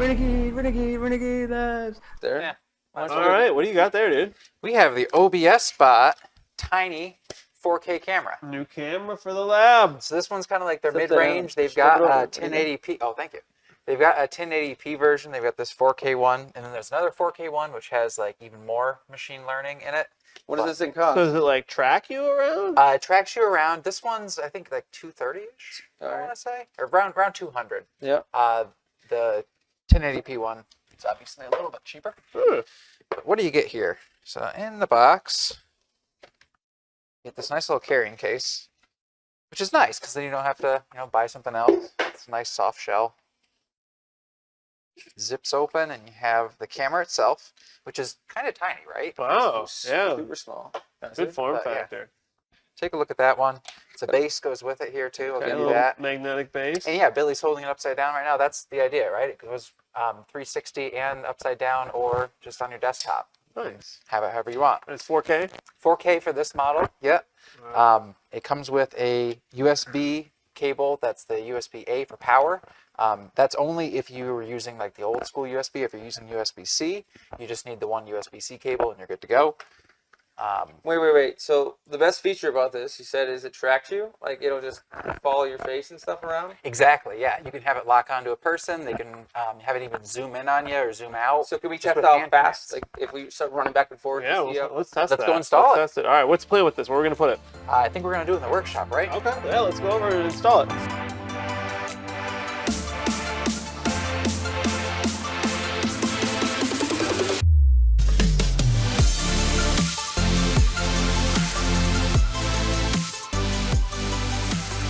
Renegade Labs. There. Yeah. All right, what do you got there, dude? We have the OBSBOT Tiny 4K camera. New camera for the lab. So this one's kind of like their Set that mid-range. up. They've Flip got it over. a 1080p. Oh, thank you. They've got a 1080p version. They've got this 4K one, and then there's another 4K one which has like even more machine learning in it. What does this thing cost? So does it like track you around? It tracks you around. This one's I think like 230ish. I want to say, or around 200. Yeah. The 1080p one is obviously a little bit cheaper. But what do you get here? So in the box, you get this nice little carrying case, which is nice because then you don't have to, buy something else. It's a nice soft shell. Zips open and you have the camera itself, which is kind of tiny, right? Wow, yeah. Super small. Good form But, yeah. factor. Take a look at that one. It's a base goes with it here too. I'll Okay, give a you little that. magnetic base. And yeah, Billy's holding it upside down right now. That's the idea, right? It goes 360 and upside down or just on your desktop. Nice. Have it however you want. And it's 4K? 4K for this model. Yeah. Wow. It comes with a USB cable. That's the USB-A for power. That's only if you were using like the old school USB. If you're using USB-C, you just need the one USB-C cable and you're good to go. Wait. So the best feature about this, you said, is it tracks you? Like it'll just follow your face and stuff around? Exactly, yeah. You can have it lock onto a person. They can have it even zoom in on you or zoom out. So can we just test with how hand fast? commands. Like if we start running back and forth? Yeah, to see let's test Let's that. go install it. Test it. All right, what's the plan with this? Where are we going to put it? I think we're going to do it in the workshop, right? Okay, yeah, let's go over and install it.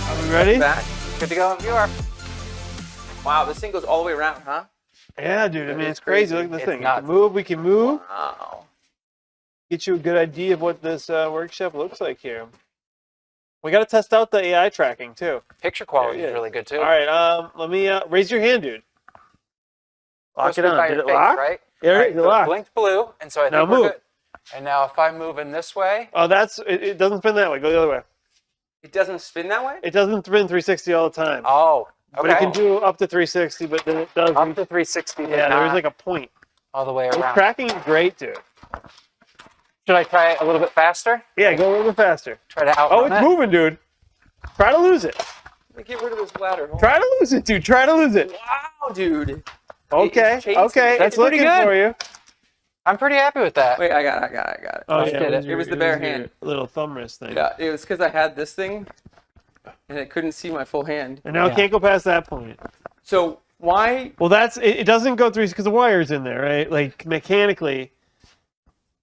Are we ready? back. Good to go in viewer. Wow, this thing goes all the way around, huh? Yeah, dude. I mean, That it's is crazy. crazy. Look at this It's thing. nuts. We can move. Wow. Get you a good idea of what this workshop looks like here. We got to test out the AI tracking too. Picture quality There it is is. really good too. All right. Let me raise your hand, dude. Lock Supposed it to be on. by Did your it face, lock? right? Yeah, All right, it so it locked. blinked blue, and so I think Now we're move. good. And now if I move in this way, Oh, it doesn't spin that way. Go the other way. It doesn't spin that way? It doesn't spin 360 all the time. oh, okay. But it can do up to 360, but then it does. up to 360, but Yeah, not there's like a point. all the way The around. tracking is great, dude. Should I try it a little bit faster? Yeah, go a little bit faster. Try to Oh, outrun it's it? moving, dude. Try to lose it. Let me get rid of this ladder. Hold Try to lose it, dude. Try to lose it. on. Wow, dude. Okay, chasing. okay. That's It's looking pretty good. for you. I'm pretty happy with that. Wait, I got it. Oh, yeah, it was It was the bare your hand. little thumb wrist thing. Yeah, it was because I had this thing, and it couldn't see my full hand. And now it Yeah. can't go past that point. So why? Well, it doesn't go through because the wire's in there, right? Like mechanically,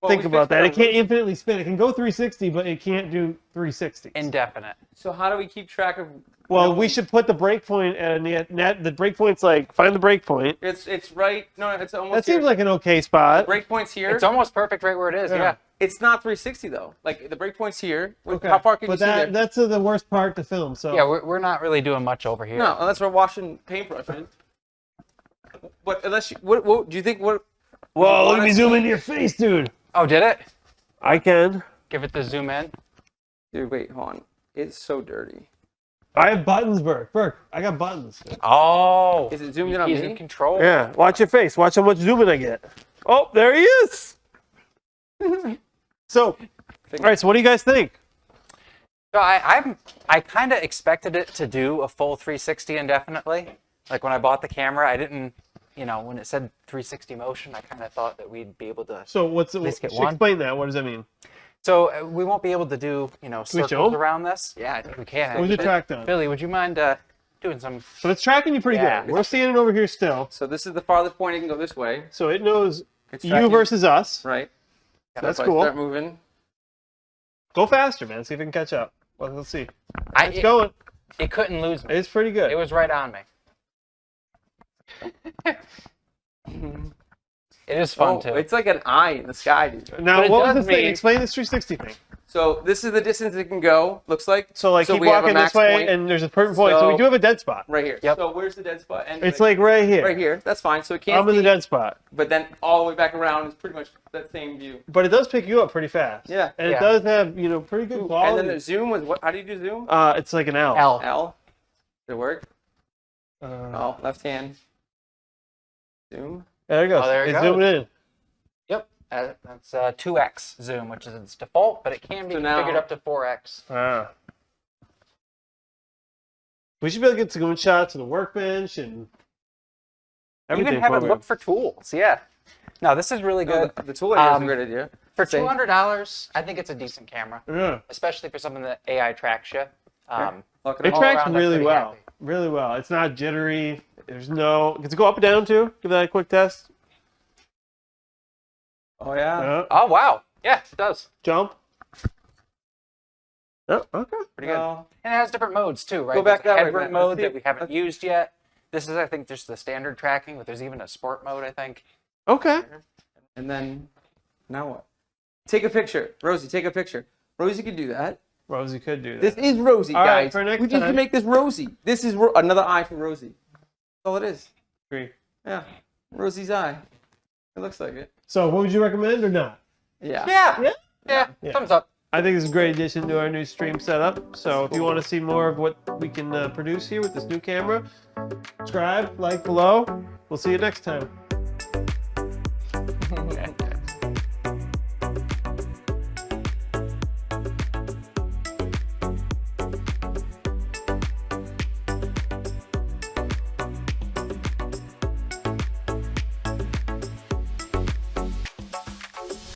Well, think we about fixed that. on It can't this. infinitely spin. It can go 360, but it can't do 360. Indefinite. So how do we keep track of? Well, we should put the breakpoint at a net. The breakpoint's like find the breakpoint. It's right. No, it's almost. That seems here. like an okay spot. Breakpoint's here. It's almost perfect right where it is, Yeah. yeah. It's not 360 though. Like the breakpoint's here. Okay. How far can but you see there? that's the worst part to film. So Yeah, we're not really doing much over here. No, unless we're washing paintbrushes. But unless you, what do you think? What? Whoa, let me honestly- zoom into your face, dude. Oh, did it? I can. Give it the zoom in. Dude, wait, hold on. It's so dirty. I have buttons, Burke. Burke, I got buttons. Oh. Is it zoomed in on He's me? in control. Yeah, watch your face. Watch how much zooming I get. Oh, there he is. So, all right. So, what do you guys think? So I kind of expected it to do a full 360 indefinitely. Like when I bought the camera, I didn't, when it said 360 motion, I kind of thought that we'd be able to. So, what's least get one. explain that? What does that mean? So we won't be able to do, we circles show? around this. Yeah, I think we can. Where's the actually. track done? Billy, would you mind doing some? So it's tracking you pretty Yeah. good. We're standing over here still, So this is the farthest point. It can go this way. so it knows It's you tracking- versus us. Right. So That's if cool. I start moving. Go faster, man. See if it can catch up. Well, let's see. It's It, going. it couldn't lose me. It's pretty good. It was right on me. It is fun too. It's like an eye in the sky, dude. Now, but it what was does this thing? mean- Explain this 360 thing. So this is the distance it can go. Looks like. So, like, keep we have a walking this max way, point and there's a certain point. So we So- do have a dead spot. right here. Yep. So where's the dead spot? And It's like right here. right here. That's fine. So it can't. I'm in the see, dead spot. But then all the way back around is pretty much that same view. But it does pick you up pretty fast. Yeah. And Yeah. it does have, pretty good Ooh, and quality. then the zoom was what? How do you do zoom? It's like an L. L. L. Did it work? Uh, Oh, left hand. Zoom. There it goes. Oh, there it It's goes. zooming in. Yep. That's 2x zoom, which is its default, but it can be So configured now- up to 4x. Ah. We should be able to get some good shots of the workbench and everything. Even have it for look for tools. Yeah. No, this is really No, good. the tool idea is a Um, great idea. For Say- $200, I think it's a decent camera, Yeah. especially for something that AI tracks you. Lock it It up. All tracks around, I'm really pretty well. happy. Really well. It's not jittery. There's no. Does it go up and down too? Give that a quick test. Oh yeah. Oh, wow. Yeah, it does. Jump. Oh, okay. Pretty good. Well, And it has different modes too, right? Go back There's a that way, headroom Matt. mode Let's see that if- we haven't used yet. This is, I think, just the standard tracking, but there's even a sport mode, I think. Okay. and then now what? Take a picture, Rosie. Take a picture. Rosie can do that. Rosie could do that. This is Rosie, All right, guys. for next we just time. can make this Rosie. This is another eye for Rosie. That's all it is. Agree. Yeah, Rosie's eye. It looks like it. So, what would you recommend or not? Yeah. Yeah. Yeah. Thumbs up. I think this is a great addition to our new stream setup. So, if you want to see more of what we can produce here with this new camera, subscribe, like below. We'll see you next time.